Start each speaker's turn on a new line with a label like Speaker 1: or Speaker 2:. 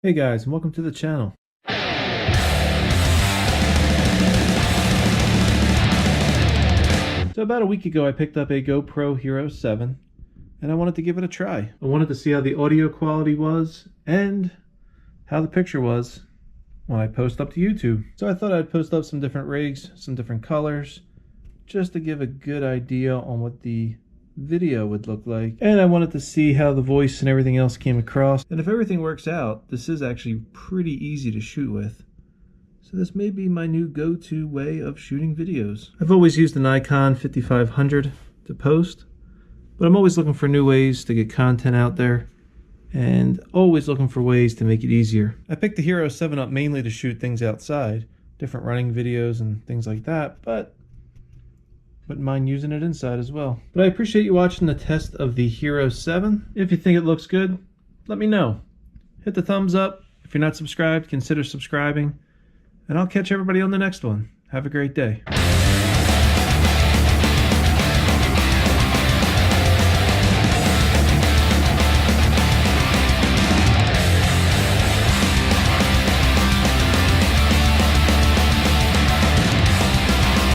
Speaker 1: Hey guys, and welcome to the channel. So about a week ago I picked up a GoPro Hero 7 and I wanted to give it a try. I wanted to see how the audio quality was and how the picture was when I post up to YouTube. So I thought I'd post up some different rigs, some different colors, just to give a good idea on what the video would look like. And I wanted to see how the voice and everything else came across. And if everything works out, this is actually pretty easy to shoot with. So this may be my new go-to way of shooting videos. I've always used the Nikon 5500 to post, but I'm always looking for new ways to get content out there and always looking for ways to make it easier. I picked the Hero 7 up mainly to shoot things outside, different running videos and things like that, but wouldn't mind using it inside as well. But I appreciate you watching the test of the Hero 7. If you think it looks good, let me know. Hit the thumbs up. If you're not subscribed, consider subscribing. And I'll catch everybody on the next one. Have a great day.